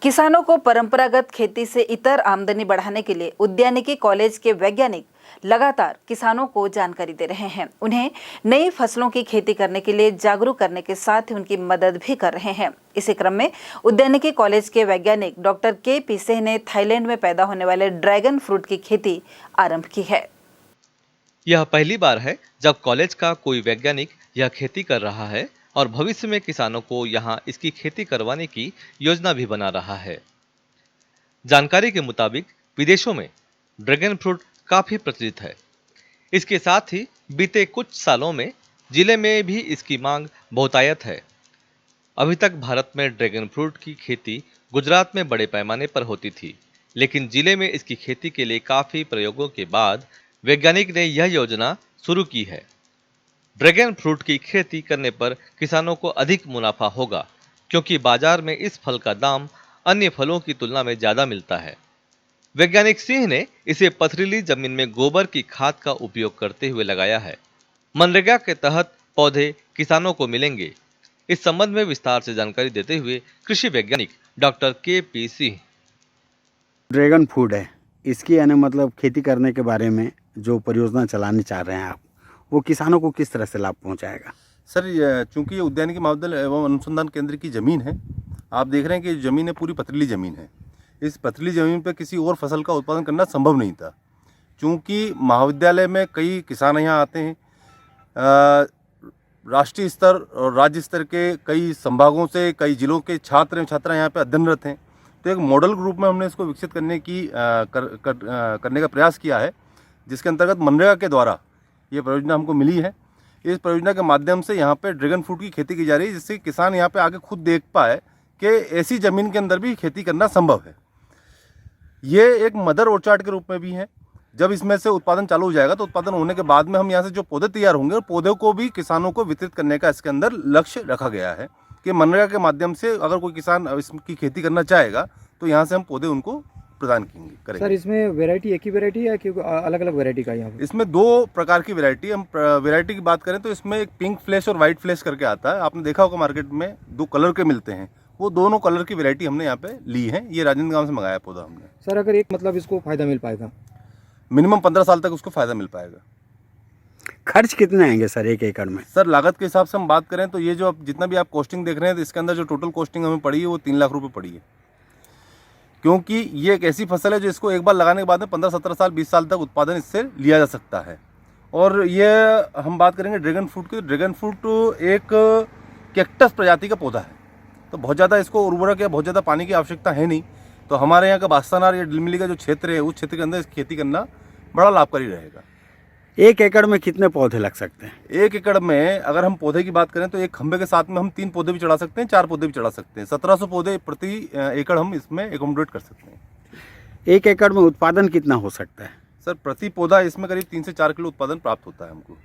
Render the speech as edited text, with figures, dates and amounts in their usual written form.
किसानों को परंपरागत खेती से इतर आमदनी बढ़ाने के लिए उद्यानिकी कॉलेज के वैज्ञानिक लगातार किसानों को जानकारी दे रहे हैं। उन्हें नई फसलों की खेती करने के लिए जागरूक करने के साथ ही उनकी मदद भी कर रहे हैं। इसी क्रम में उद्यानिकी कॉलेज के वैज्ञानिक डॉक्टर के.पी. सिंह ने थाईलैंड में पैदा होने वाले ड्रैगन फ्रूट की खेती आरंभ की है। यह पहली बार है जब कॉलेज का कोई वैज्ञानिक यह खेती कर रहा है और भविष्य में किसानों को यहाँ इसकी खेती करवाने की योजना भी बना रहा है। जानकारी के मुताबिक विदेशों में ड्रैगन फ्रूट काफी प्रचलित है। इसके साथ ही बीते कुछ सालों में जिले में भी इसकी मांग बहुतायत है। अभी तक भारत में ड्रैगन फ्रूट की खेती गुजरात में बड़े पैमाने पर होती थी, लेकिन जिले में इसकी खेती के लिए काफी प्रयोगों के बाद वैज्ञानिक ने यह योजना शुरू की है। ड्रैगन फ्रूट की खेती करने पर किसानों को अधिक मुनाफा होगा, क्योंकि बाजार में इस फल का दाम अन्य फलों की तुलना में ज्यादा मिलता है। वैज्ञानिक सिंह ने इसे पथरीली जमीन में गोबर की खाद का उपयोग करते हुए लगाया है। मनरेगा के तहत पौधे किसानों को मिलेंगे। इस संबंध में विस्तार से जानकारी देते हुए कृषि वैज्ञानिक doctor KP. Singh. Dragon fruit है, इसकी यानी मतलब खेती करने के बारे में जो परियोजना चलाने चाह रहे हैं आप, वो किसानों को किस तरह से लाभ पहुंचाएगा? सर, चूंकि ये उद्यानिकी महाविद्यालय एवं अनुसंधान केंद्र की ज़मीन है, आप देख रहे हैं कि ज़मीन है पूरी पथरीली ज़मीन है। इस पथरीली ज़मीन पर किसी और फसल का उत्पादन करना संभव नहीं था। चूंकि महाविद्यालय में कई किसान यहाँ आते हैं, राष्ट्रीय स्तर और राज्य स्तर के कई संभागों से कई जिलों के छात्र एवं छात्रा यहाँ पे अध्ययनरत हैं। तो एक मॉडल ग्रुप में हमने इसको विकसित करने करने का प्रयास किया है, जिसके अंतर्गत मनरेगा के द्वारा ये परियोजना हमको मिली है। इस परियोजना के माध्यम से यहाँ पे ड्रैगन फ्रूट की खेती की जा रही है, जिससे किसान यहाँ पे आगे खुद देख पाए कि ऐसी ज़मीन के अंदर भी खेती करना संभव है। ये एक मदर ऑर्चार्ड के रूप में भी है। जब इसमें से उत्पादन चालू हो जाएगा तो उत्पादन होने के बाद में हम यहाँ से जो पौधे तैयार होंगे, पौधों को भी किसानों को वितरित करने का इसके अंदर लक्ष्य रखा गया है कि मनरेगा के माध्यम से अगर कोई किसान इसकी खेती करना चाहेगा तो यहाँ से हम पौधे उनको प्रदान करेंगे। सर, इसमें वैरायटी एक ही वैरायटी है कि अलग अलग वैरायटी का? यहाँ पे इसमें दो प्रकार की वैरायटी। हम वैरायटी की बात करें तो इसमें एक पिंक फ्लैश और वाइट फ्लैश करके आता है। आपने देखा होगा मार्केट में दो कलर के मिलते हैं, वो दोनों कलर की वैरायटी हमने यहाँ पे ली है। ये राजेंद्र गांव से मंगाया पौधा हमने। सर, अगर एक मतलब इसको फायदा मिल पाएगा? मिनिमम 15 साल तक उसको फायदा मिल पाएगा। खर्च कितने आएंगे सर एक एकड़ में? सर, लागत के हिसाब से हम बात करें तो ये जो अब जितना भी आप कॉस्टिंग देख रहे हैं, तो इसके अंदर जो टोटल कॉस्टिंग हमें पड़ी है वो 3 लाख रुपए पड़ी है। क्योंकि ये एक ऐसी फसल है जो इसको एक बार लगाने के बाद में 15-17 साल 20 साल तक उत्पादन इससे लिया जा सकता है। और ये हम बात करेंगे ड्रैगन फ्रूट की। ड्रैगन फ्रूट एक कैक्टस प्रजाति का पौधा है, तो बहुत ज़्यादा इसको उर्वरक या बहुत ज़्यादा पानी की आवश्यकता है नहीं। तो हमारे यहाँ का बास्तानार या डिलमिली का जो क्षेत्र है, उस क्षेत्र के अंदर इसकी खेती करना बड़ा लाभकारी रहेगा। एक एकड़ में कितने पौधे लग सकते हैं? एक एकड़ में अगर हम पौधे की बात करें तो एक खंभे के साथ में हम 3 पौधे भी चढ़ा सकते हैं, 4 पौधे भी चढ़ा सकते हैं। 1700 पौधे प्रति एकड़ हम इसमें एकोमोडेट कर सकते हैं। एक एकड़ में उत्पादन कितना हो सकता है? सर, प्रति पौधा इसमें करीब 3 से 4 किलो उत्पादन प्राप्त होता है हमको।